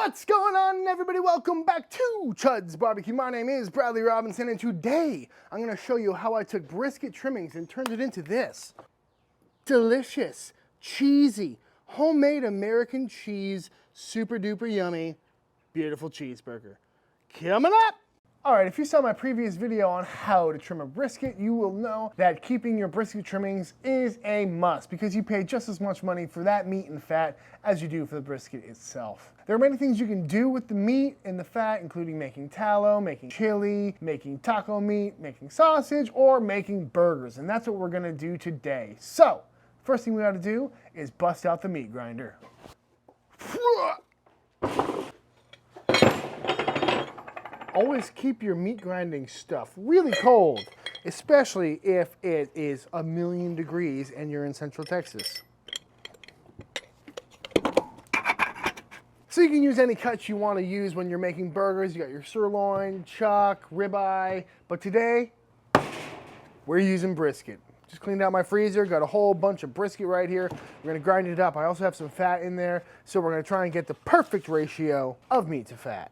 What's going on, everybody? Welcome back to Chuds BBQ. My name is Bradley Robinson, and today I'm going to show you how I took brisket trimmings and turned it into this delicious, cheesy, homemade American cheese, super duper yummy, beautiful cheeseburger. Coming up! Alright, if you saw my previous video on how to trim a brisket, you will know that keeping your brisket trimmings is a must because you pay just as much money for that meat and fat as you do for the brisket itself. There are many things you can do with the meat and the fat, including making tallow, making chili, making taco meat, making sausage, or making burgers, and that's what we're going to do today. So, first thing we got to do is bust out the meat grinder. Always keep your meat grinding stuff really cold, especially if it is 1,000,000 degrees and you're in Central Texas. So you can use any cuts you want to use when you're making burgers. You got your sirloin, chuck, ribeye, but today we're using brisket. Just cleaned out my freezer, got a whole bunch of brisket right here. We're gonna grind it up. I also have some fat in there, so we're gonna try and get the perfect ratio of meat to fat.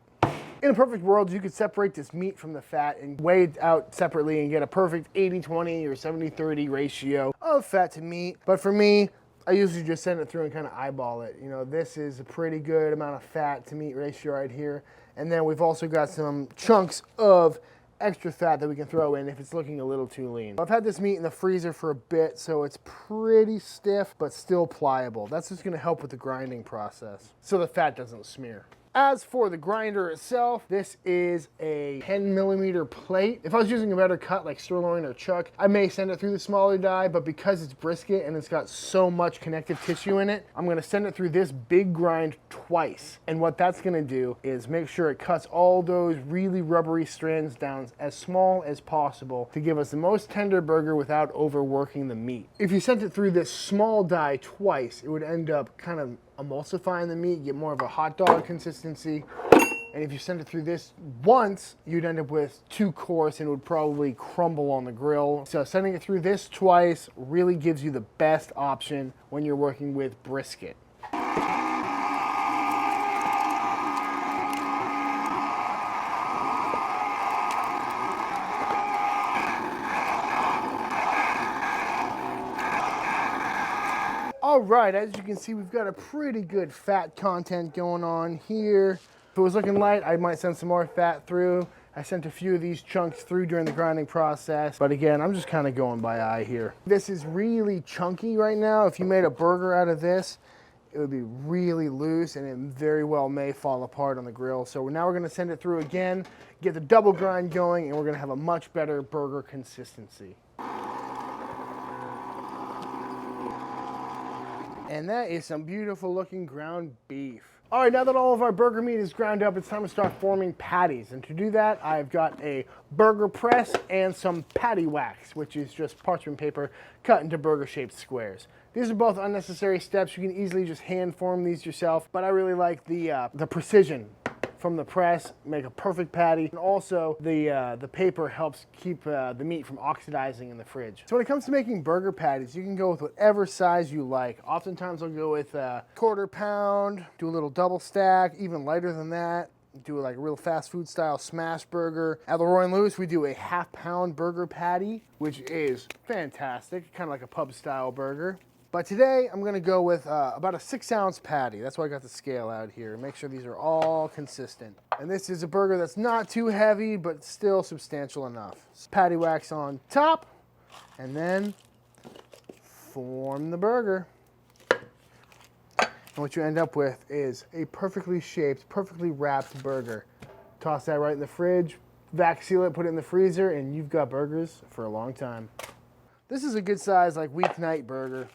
In a perfect world, you could separate this meat from the fat and weigh it out separately and get a perfect 80-20 or 70-30 ratio of fat to meat. But for me, I usually just send it through and kind of eyeball it. You know, this is a pretty good amount of fat to meat ratio right here. And then we've also got some chunks of extra fat that we can throw in if it's looking a little too lean. I've had this meat in the freezer for a bit, so it's pretty stiff, but still pliable. That's just gonna help with the grinding process so the fat doesn't smear. As for the grinder itself, this is a 10mm plate. If I was using a better cut like sirloin or chuck, I may send it through the smaller die, but because it's brisket and it's got so much connective tissue in it, I'm gonna send it through this big grind twice. And what that's gonna do is make sure it cuts all those really rubbery strands down as small as possible to give us the most tender burger without overworking the meat. If you sent it through this small die twice, it would end up kind of emulsifying the meat, get more of a hot dog consistency. And if you send it through this once, you'd end up with too coarse and it would probably crumble on the grill. So sending it through this twice really gives you the best option when you're working with brisket. All right, as you can see, we've got a pretty good fat content going on here. If it was looking light, I might send some more fat through. I sent a few of these chunks through during the grinding process, but again, I'm just kind of going by eye here. This is really chunky right now. If you made a burger out of this, it would be really loose and it very well may fall apart on the grill. So now we're gonna send it through again, get the double grind going, and we're gonna have a much better burger consistency. And that is some beautiful looking ground beef. All right, now that all of our burger meat is ground up, it's time to start forming patties. And to do that, I've got a burger press and some patty wax, which is just parchment paper cut into burger-shaped squares. These are both unnecessary steps. You can easily just hand form these yourself, but I really like the precision from the press, make a perfect patty. And also the paper helps keep the meat from oxidizing in the fridge. So when it comes to making burger patties, you can go with whatever size you like. Oftentimes I'll go with a 1/4 pound, do a little double stack, even lighter than that. Do like a real fast food style smash burger. At Leroy & Lewis, we do a 1/2 pound burger patty, which is fantastic, kind of like a pub style burger. But today, I'm gonna go with about a 6-ounce patty. That's why I got the scale out here. Make sure these are all consistent. And this is a burger that's not too heavy, but still substantial enough. Patty wax on top, and then form the burger. And what you end up with is a perfectly shaped, perfectly wrapped burger. Toss that right in the fridge, vac seal it, put it in the freezer, and you've got burgers for a long time. This is a good size, like weeknight burger.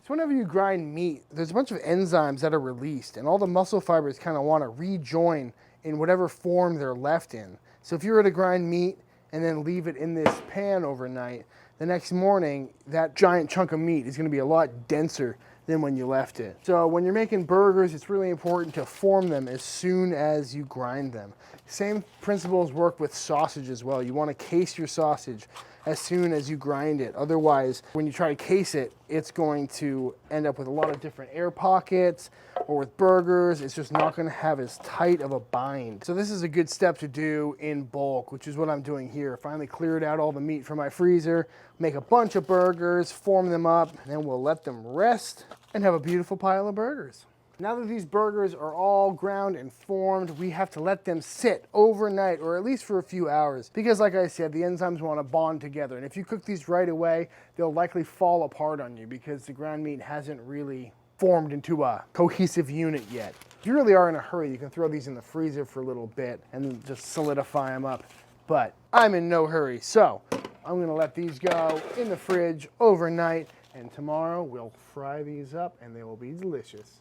So whenever you grind meat, there's a bunch of enzymes that are released and all the muscle fibers kind of want to rejoin in whatever form they're left in. So if you were to grind meat and then leave it in this pan overnight, the next morning, that giant chunk of meat is going to be a lot denser than when you left it. So when you're making burgers, it's really important to form them as soon as you grind them. Same principles work with sausage as well. You want to case your sausage as soon as you grind it. Otherwise, when you try to case it, it's going to end up with a lot of different air pockets, or with burgers, it's just not gonna have as tight of a bind. So this is a good step to do in bulk, which is what I'm doing here. Finally cleared out all the meat from my freezer, make a bunch of burgers, form them up, and then we'll let them rest and have a beautiful pile of burgers. Now that these burgers are all ground and formed, we have to let them sit overnight, or at least for a few hours, because like I said, the enzymes want to bond together. And if you cook these right away, they'll likely fall apart on you because the ground meat hasn't really formed into a cohesive unit yet. If you really are in a hurry, you can throw these in the freezer for a little bit and just solidify them up. But I'm in no hurry, so I'm gonna let these go in the fridge overnight, and tomorrow we'll fry these up and they will be delicious.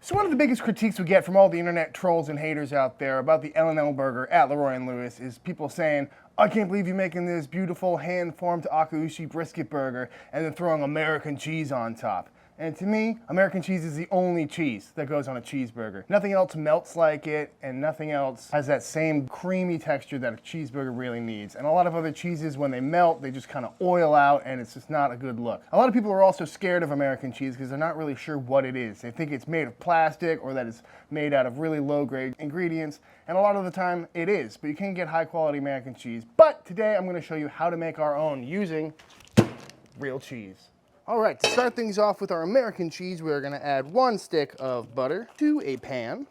So one of the biggest critiques we get from all the internet trolls and haters out there about the L&L burger at Leroy and Lewis is people saying, I can't believe you're making this beautiful hand-formed Akaushi brisket burger and then throwing American cheese on top. And to me, American cheese is the only cheese that goes on a cheeseburger. Nothing else melts like it, and nothing else has that same creamy texture that a cheeseburger really needs. And a lot of other cheeses, when they melt, they just kind of oil out, and it's just not a good look. A lot of people are also scared of American cheese because they're not really sure what it is. They think it's made of plastic, or that it's made out of really low-grade ingredients, and a lot of the time it is, but you can get high-quality American cheese. But today I'm going to show you how to make our own using real cheese. All right, to start things off with our American cheese, we're gonna add 1 stick of butter to a pan.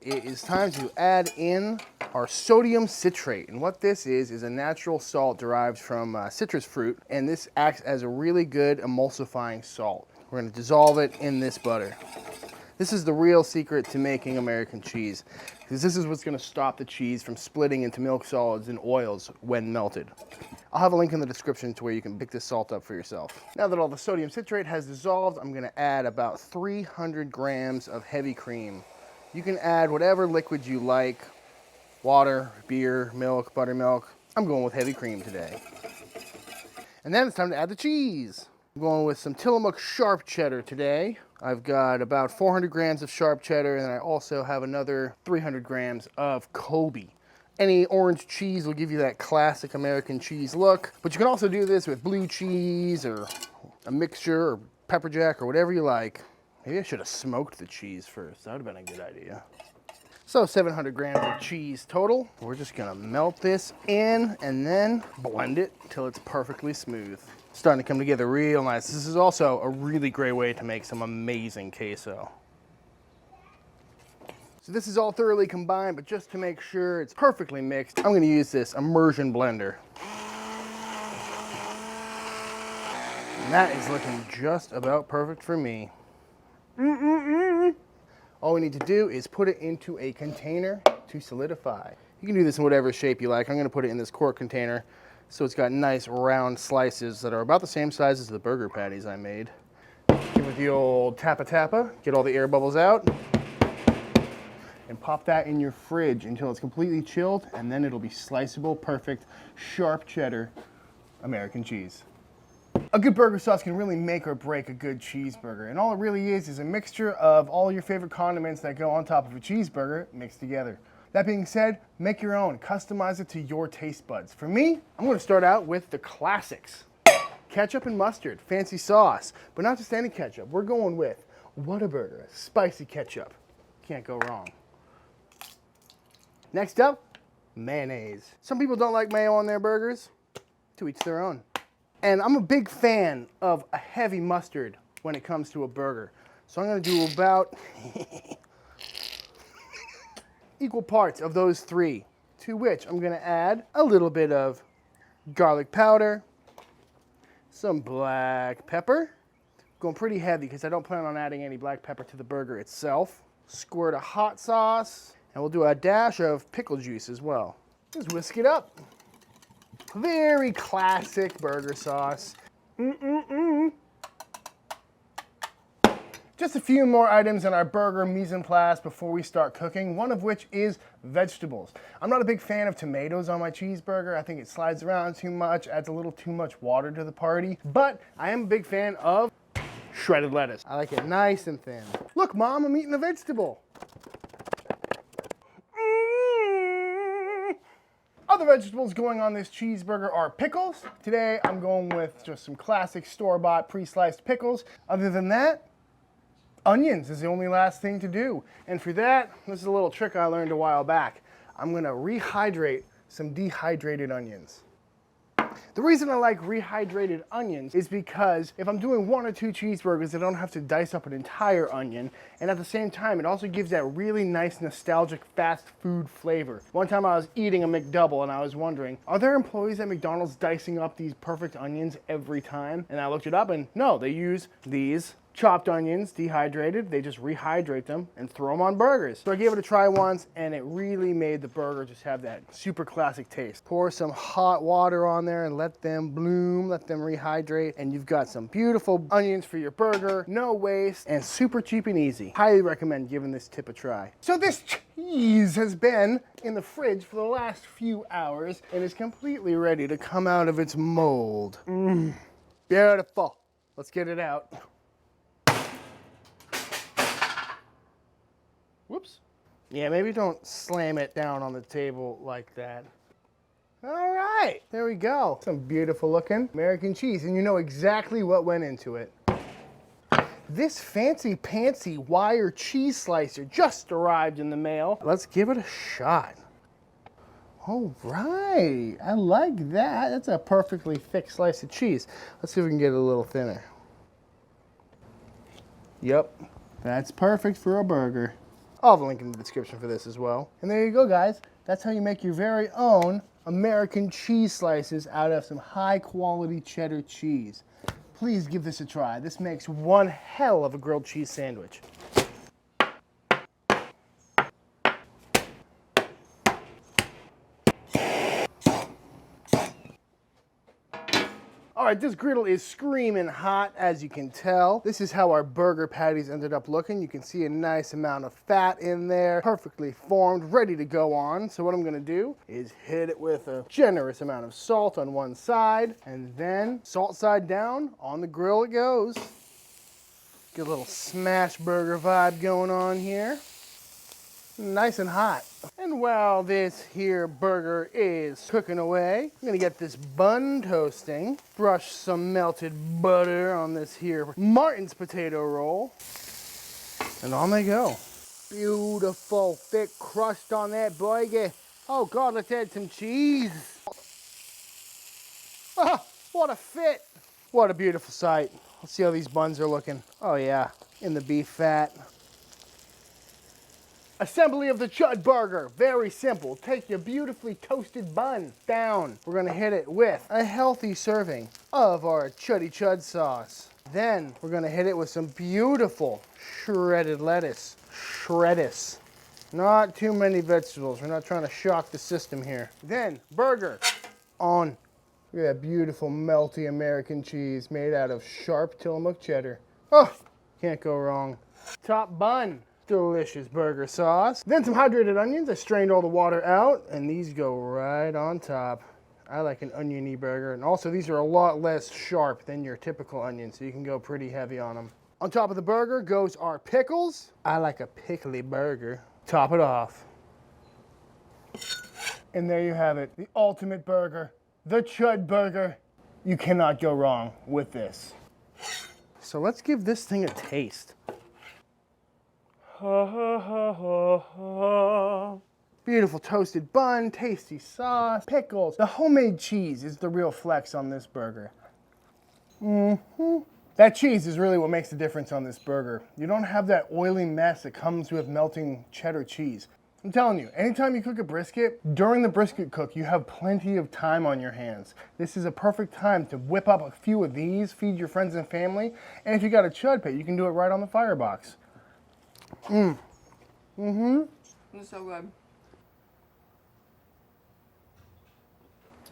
It is time to add in our sodium citrate. And what this is a natural salt derived from citrus fruit, and this acts as a really good emulsifying salt. We're gonna dissolve it in this butter. This is the real secret to making American cheese, because this is what's gonna stop the cheese from splitting into milk solids and oils when melted. I'll have a link in the description to where you can pick this salt up for yourself. Now that all the sodium citrate has dissolved, I'm gonna add about 300 grams of heavy cream. You can add whatever liquid you like, water, beer, milk, buttermilk. I'm going with heavy cream today. And then it's time to add the cheese. I'm going with some Tillamook sharp cheddar today. I've got about 400 grams of sharp cheddar, and I also have another 300 grams of Kobe. Any orange cheese will give you that classic American cheese look, but you can also do this with blue cheese or a mixture or pepper jack or whatever you like. Maybe I should have smoked the cheese first. That would have been a good idea. So 700 grams of cheese total. We're just gonna melt this in and then blend it until it's perfectly smooth. Starting to come together real nice. This is also a really great way to make some amazing queso. So this is all thoroughly combined, but just to make sure it's perfectly mixed, I'm gonna use this immersion blender. And that is looking just about perfect for me. All we need to do is put it into a container to solidify. You can do this in whatever shape you like. I'm gonna put it in this quart container so it's got nice round slices that are about the same size as the burger patties I made. Give it the old tappa, get all the air bubbles out, and pop that in your fridge until it's completely chilled, and then it'll be sliceable, perfect, sharp cheddar American cheese. A good burger sauce can really make or break a good cheeseburger, and all it really is a mixture of all your favorite condiments that go on top of a cheeseburger mixed together. That being said, make your own, customize it to your taste buds. For me, I'm gonna start out with the classics. Ketchup and mustard, fancy sauce, but not just any ketchup. We're going with Whataburger, spicy ketchup. Can't go wrong. Next up, mayonnaise. Some people don't like mayo on their burgers. To each their own. And I'm a big fan of a heavy mustard when it comes to a burger. So I'm gonna do about equal parts of those 3, to which I'm gonna add a little bit of garlic powder, some black pepper. Going pretty heavy because I don't plan on adding any black pepper to the burger itself. Squirt of hot sauce. And we'll do a dash of pickle juice as well. Just whisk it up. Very classic burger sauce. Just a few more items in our burger mise en place before we start cooking, one of which is vegetables. I'm not a big fan of tomatoes on my cheeseburger. I think it slides around too much, adds a little too much water to the party, but I am a big fan of shredded lettuce. I like it nice and thin. Look, Mom, I'm eating a vegetable. Other vegetables going on this cheeseburger are pickles. Today I'm going with just some classic store-bought pre-sliced pickles. Other than that, onions is the only last thing to do. And for that, this is a little trick I learned a while back. I'm gonna rehydrate some dehydrated onions. The reason I like rehydrated onions is because if I'm doing 1 or 2 cheeseburgers, I don't have to dice up an entire onion. And at the same time, it also gives that really nice nostalgic fast food flavor. One time I was eating a McDouble and I was wondering, are there employees at McDonald's dicing up these perfect onions every time? And I looked it up and no, they use these chopped onions, dehydrated. They just rehydrate them and throw them on burgers. So I gave it a try once and it really made the burger just have that super classic taste. Pour some hot water on there and let them bloom, let them rehydrate, and you've got some beautiful onions for your burger, no waste, and super cheap and easy. Highly recommend giving this tip a try. So this cheese has been in the fridge for the last few hours and is completely ready to come out of its mold. Beautiful. Let's get it out. Whoops. Yeah, maybe don't slam it down on the table like that. All right, there we go. Some beautiful looking American cheese, and you know exactly what went into it. This fancy pantsy wire cheese slicer just arrived in the mail. Let's give it a shot. All right, I like that. That's a perfectly thick slice of cheese. Let's see if we can get it a little thinner. Yep, that's perfect for a burger. I'll have a link in the description for this as well. And there you go, guys. That's how you make your very own American cheese slices out of some high quality cheddar cheese. Please give this a try. This makes one hell of a grilled cheese sandwich. All right, this griddle is screaming hot, as you can tell. This is how our burger patties ended up looking. You can see a nice amount of fat in there, perfectly formed, ready to go on. So what I'm gonna do is hit it with a generous amount of salt on one side, and then salt side down, on the grill it goes. Get a little smash burger vibe going on here. Nice and hot. And while this here burger is cooking away, I'm gonna get this bun toasting, brush some melted butter on this here Martin's potato roll, and on they go. Beautiful thick crust on that boy. Oh God, let's add some cheese. Oh, what a fit. What a beautiful sight. Let's see how these buns are looking. Oh yeah, in the beef fat. Assembly of the Chud burger, very simple. Take your beautifully toasted bun down. We're gonna hit it with a healthy serving of our Chuddy Chud sauce. Then we're gonna hit it with some beautiful shredded lettuce. Shreddis. Not too many vegetables. We're not trying to shock the system here. Then burger on. Look at that beautiful melty American cheese made out of sharp Tillamook cheddar. Oh, can't go wrong. Top bun. Delicious burger sauce. Then some hydrated onions. I strained all the water out, and these go right on top. I like an oniony burger, and also these are a lot less sharp than your typical onion, so you can go pretty heavy on them. On top of the burger goes our pickles. I like a pickly burger. Top it off. And there you have it, the ultimate burger, the Chud burger. You cannot go wrong with this. So let's give this thing a taste. Beautiful toasted bun, tasty sauce, pickles. The homemade cheese is the real flex on this burger. That cheese is really what makes the difference on this burger. You don't have that oily mess that comes with melting cheddar cheese. I'm telling you, anytime you cook a brisket, during the brisket cook, you have plenty of time on your hands. This is a perfect time to whip up a few of these, feed your friends and family, and if you got a Chud pit, you can do it right on the firebox. It's so good.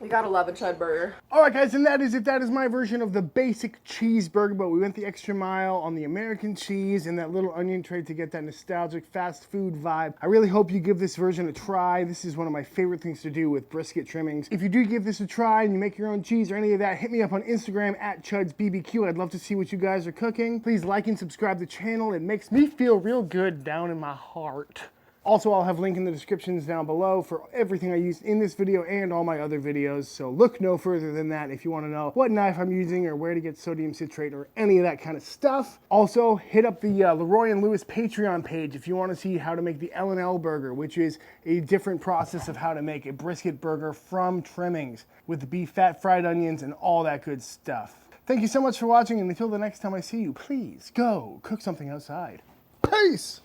You gotta love a Chud burger. All right, guys, and that is it. That is my version of the basic cheeseburger, but we went the extra mile on the American cheese and that little onion tray to get that nostalgic fast food vibe. I really hope you give this version a try. This is one of my favorite things to do with brisket trimmings. If you do give this a try and you make your own cheese or any of that, hit me up on Instagram at ChudsBBQ. I'd love to see what you guys are cooking. Please like and subscribe to the channel. It makes me feel real good down in my heart. Also, I'll have a link in the descriptions down below for everything I used in this video and all my other videos. So look no further than that if you want to know what knife I'm using or where to get sodium citrate or any of that kind of stuff. Also, hit up the Leroy and Lewis Patreon page if you want to see how to make the L&L burger, which is a different process of how to make a brisket burger from trimmings with the beef fat, fried onions, and all that good stuff. Thank you so much for watching, and until the next time I see you, please go cook something outside. Peace!